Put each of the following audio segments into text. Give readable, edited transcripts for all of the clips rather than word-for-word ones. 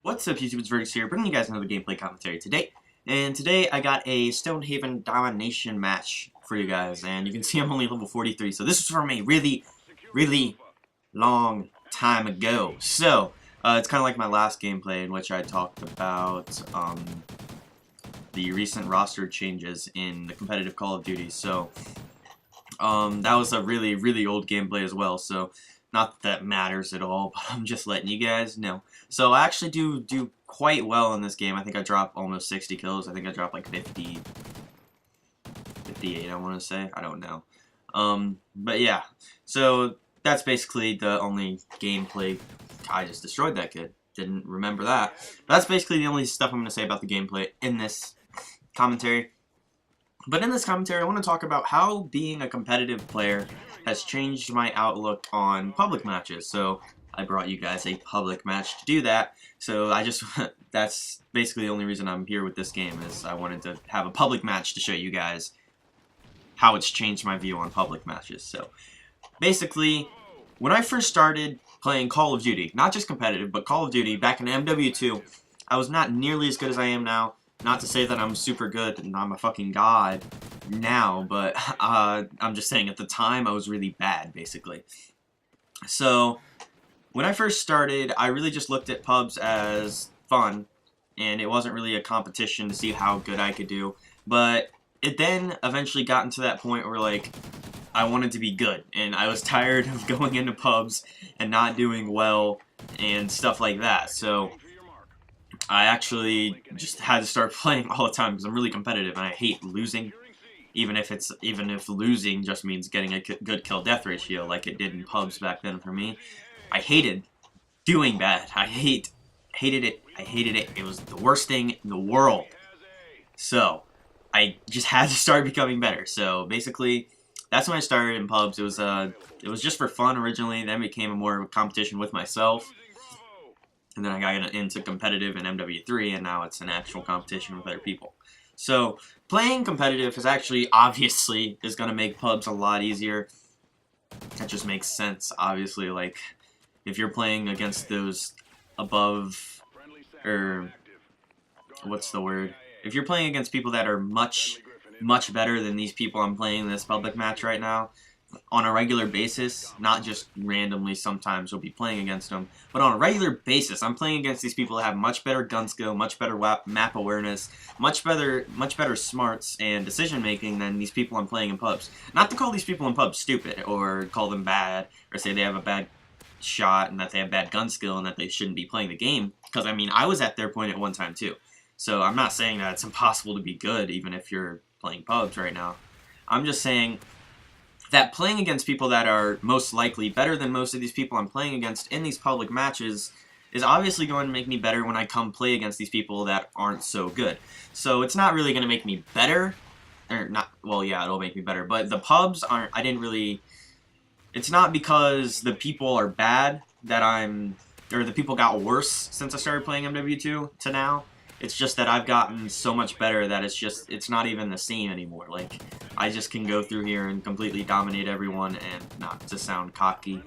What's up, YouTube? It's Vergus here, bringing you guys another gameplay commentary today. And today I got a Stonehaven domination match for you guys, and you can see I'm only level 43, so this was from a really long time ago. So, it's kind of like my last gameplay in which I talked about the recent roster changes in the competitive Call of Duty. So, that was a really old gameplay as well, so not that that matters at all, but I'm just letting you guys know. So I actually do quite well in this game. I think I dropped almost 60 kills. I think I dropped like 50, 58, I want to say. I don't know. But yeah, so that's basically the only gameplay. I just destroyed that kid. Didn't remember that. But that's basically the only stuff I'm going to say about the gameplay in this commentary. But in this commentary, I want to talk about how being a competitive player has changed my outlook on public matches. So I brought you guys a public match to do that. So that's basically the only reason I'm here with this game, is I wanted to have a public match to show you guys how it's changed my view on public matches. So basically, when I first started playing Call of Duty, not just competitive, but Call of Duty back in MW2, I was not nearly as good as I am now. Not to say that I'm super good and I'm a fucking god now, but I'm just saying at the time I was really bad, basically. So when I first started, I really just looked at pubs as fun, and it wasn't really a competition to see how good I could do. But it then eventually got into that point where, like, I wanted to be good, and I was tired of going into pubs and not doing well and stuff like that. So I actually just had to start playing all the time because I'm really competitive and I hate losing, even if losing just means getting a good kill death ratio like it did in pubs back then for me. I hated doing bad. I hated it. I hated it. It was the worst thing in the world. So I just had to start becoming better. So basically, that's when I started in pubs. It was just for fun originally. Then it became more of a competition with myself. And then I got into competitive in MW3, and now it's an actual competition with other people. So, playing competitive is actually, obviously, is going to make pubs a lot easier. That just makes sense, obviously. Like, if you're playing against those above, or, what's the word? If you're playing against people that are much better than these people I'm playing in this public match right now, on a regular basis, not just randomly sometimes we'll be playing against them, but on a regular basis, I'm playing against these people that have much better gun skill, much better map awareness, much better smarts and decision making than these people I'm playing in pubs. Not to call these people in pubs stupid, or call them bad, or say they have a bad shot and that they have bad gun skill and that they shouldn't be playing the game, because I mean, I was at their point at one time too. So I'm not saying that it's impossible to be good even if you're playing pubs right now. I'm just saying that playing against people that are most likely better than most of these people I'm playing against in these public matches is obviously going to make me better when I come play against these people that aren't so good. So it's not really going to make me better, or not, well, yeah, it'll make me better, but the pubs aren't, it's not because the people are bad that or the people got worse since I started playing MW2 to now. It's just that I've gotten so much better that it's not even the same anymore. Like, I just can go through here and completely dominate everyone, and not to sound cocky,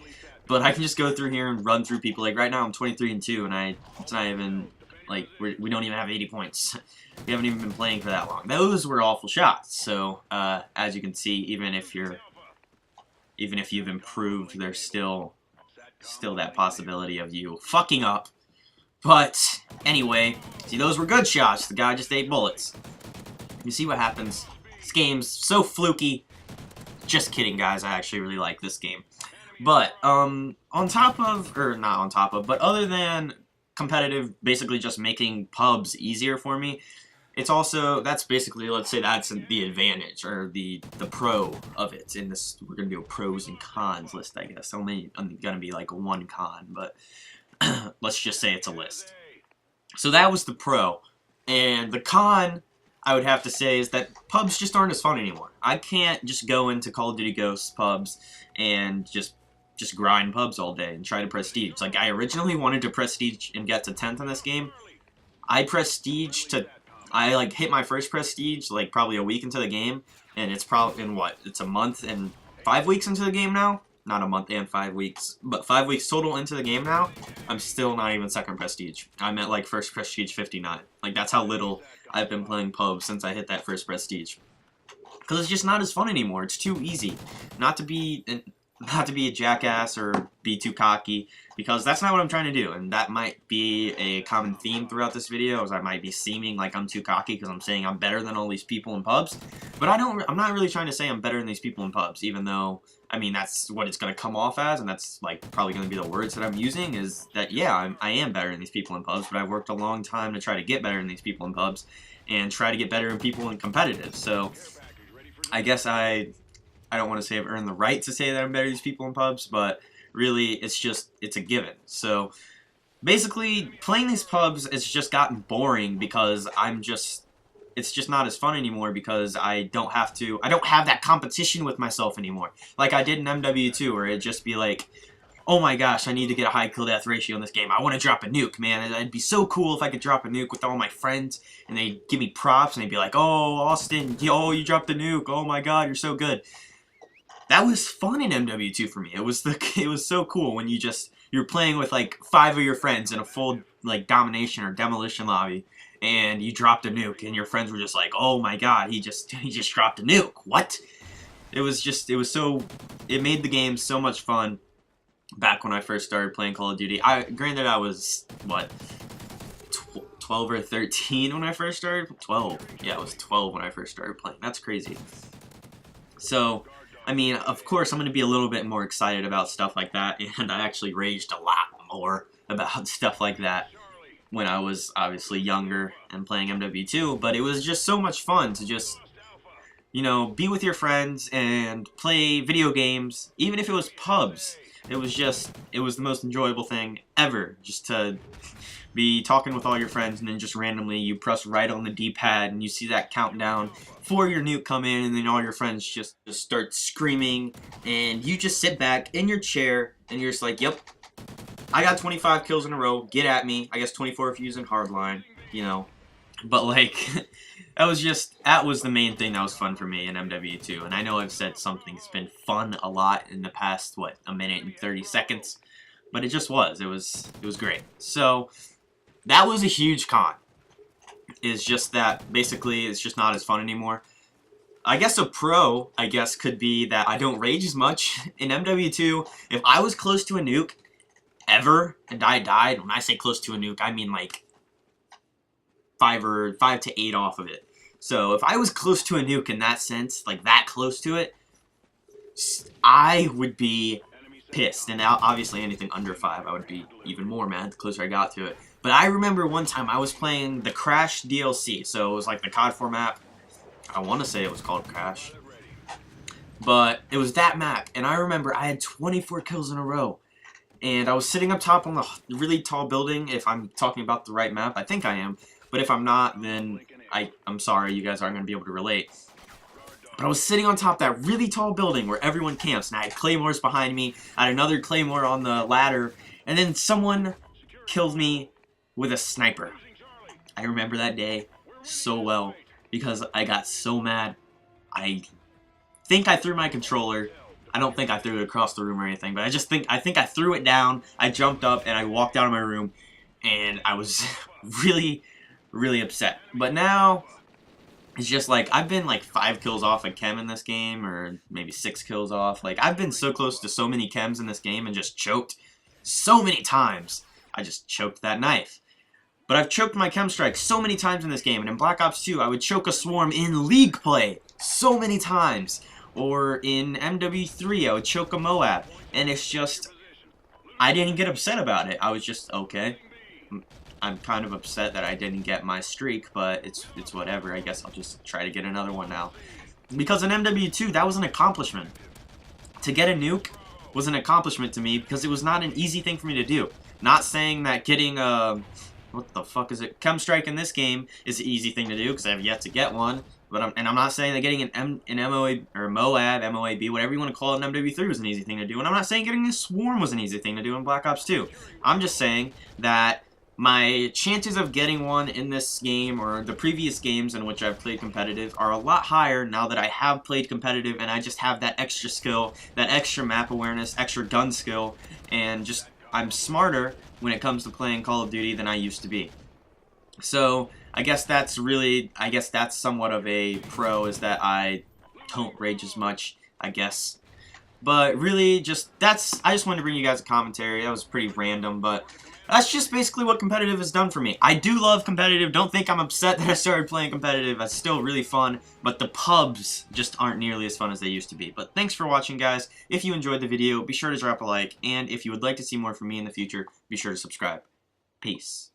but I can just go through here and run through people. Like, right now I'm 23-2, and it's not even, like, we don't even have 80 points. We haven't even been playing for that long. Those were awful shots, so, as you can see, even if you've improved, there's still that possibility of you fucking up. But, anyway, see, those were good shots. The guy just ate bullets. You see what happens. This game's so fluky. Just kidding, guys. I actually really like this game. But, on top of, or not on top of, but other than competitive basically just making pubs easier for me, it's also, that's basically, let's say that's the advantage, or the pro of it. In this, we're going to do a pros and cons list, I guess. Only going to be like one con, but let's just say it's a list. So that was the pro. And the con, I would have to say, is that pubs just aren't as fun anymore. I can't just go into Call of Duty Ghosts pubs and just grind pubs all day and try to prestige. Like, I originally wanted to prestige and get to 10th in this game. I like hit my first prestige like probably a week into the game, and it's probably it's a month and 5 weeks into the game now. not a month and 5 weeks, but 5 weeks total into the game now, I'm still not even second prestige. I'm at like first prestige 59. Like that's how little I've been playing pubs since I hit that first prestige. Because it's just not as fun anymore. It's too easy. Not to be a jackass or be too cocky, because that's not what I'm trying to do. And that might be a common theme throughout this video, as I might be seeming like I'm too cocky because I'm saying I'm better than all these people in pubs. But I'm not really trying to say I'm better than these people in pubs, even though, I mean, that's what it's going to come off as, and that's like probably going to be the words that I'm using, is that, yeah, I am better than these people in pubs, but I've worked a long time to try to get better than these people in pubs, and try to get better than people in competitive. So I guess I don't want to say I've earned the right to say that I'm better than these people in pubs, but really it's a given. So basically, playing these pubs has just gotten boring because it's just not as fun anymore, because I don't have that competition with myself anymore. Like I did in MW2, where it'd just be like, oh my gosh, I need to get a high kill death ratio in this game. I want to drop a nuke, man. It'd be so cool if I could drop a nuke with all my friends, and they'd give me props, and they'd be like, oh, Austin, yo, you dropped the nuke. Oh my god, you're so good. That was fun in MW2 for me. It was so cool when you're playing with like 5 of your friends in a full like domination or demolition lobby, and you dropped a nuke, and your friends were just like, oh my god, he just dropped a nuke. What? It made the game so much fun. Back when I first started playing Call of Duty, granted I was, what, 12 or 13 when I first started? 12. Yeah, I was 12 when I first started playing. That's crazy. So, I mean, of course I'm going to be a little bit more excited about stuff like that, and I actually raged a lot more about stuff like that when I was obviously younger and playing MW2, but it was just so much fun to just, you know, be with your friends and play video games, even if it was pubs. It was the most enjoyable thing ever, just to be talking with all your friends, and then just randomly you press right on the D-pad and you see that countdown for your nuke come in, and then all your friends just start screaming, and you just sit back in your chair and you're just like, yep, I got 25 kills in a row, get at me. I guess 24 if you're using hardline, you know. But like, that was the main thing that was fun for me in MW2. And I know I've said something's been fun a lot in the past, what, a minute and 30 seconds? But it just was. It was great. So, that was a huge con. Is just that, basically, it's just not as fun anymore. I guess a pro, could be that I don't rage as much. In MW2, if I was close to a nuke, ever, and I died, when I say close to a nuke, I mean like 5 to 8 off of it. So if I was close to a nuke in that sense, like that close to it, I would be pissed. And now, obviously, anything under 5, I would be even more mad the closer I got to it. But I remember one time I was playing the Crash DLC, so it was like the COD 4 map. I want to say it was called Crash. But it was that map, and I remember I had 24 kills in a row. And I was sitting up top on the really tall building, if I'm talking about the right map. I think I am. But if I'm not, then I'm sorry, you guys aren't going to be able to relate. But I was sitting on top of that really tall building where everyone camps, and I had claymores behind me. I had another claymore on the ladder, and then someone killed me with a sniper. I remember that day so well because I got so mad. I think I threw my controller. I don't think I threw it across the room or anything, but I think I threw it down. I jumped up and I walked out of my room, and I was really, really upset. But now it's just like I've been like 5 kills off a K.E.M in this game, or maybe 6 kills off. Like I've been so close to so many K.E.Ms in this game and just choked so many times. I just choked that knife. But I've choked my K.E.M strike so many times in this game, and in Black Ops 2 I would choke a swarm in League play so many times. Or in MW3 I would choke a Moab, and it's just, I didn't get upset about it. I was just, okay, I'm kind of upset that I didn't get my streak, but it's whatever. I guess I'll just try to get another one now. Because in MW2, that was an accomplishment. To get a nuke was an accomplishment to me because it was not an easy thing for me to do. Not saying that getting a, what the fuck is it, K.E.M strike in this game is an easy thing to do because I have yet to get one. But I'm not saying that getting an MOA, or Moab, MOAB, whatever you want to call it in MW3 was an easy thing to do. And I'm not saying getting a swarm was an easy thing to do in Black Ops 2. I'm just saying that My chances of getting one in this game or the previous games in which I've played competitive are a lot higher now that I have played competitive and I just have that extra skill, that extra map awareness, extra gun skill, and just I'm smarter when it comes to playing Call of Duty than I used to be. So I guess that's somewhat of a pro, is that I don't rage as much, I guess. But really, I just wanted to bring you guys a commentary. That was pretty random, but that's just basically what competitive has done for me. I do love competitive. Don't think I'm upset that I started playing competitive. It's still really fun, but the pubs just aren't nearly as fun as they used to be. But thanks for watching, guys. If you enjoyed the video, be sure to drop a like, and if you would like to see more from me in the future, be sure to subscribe. Peace.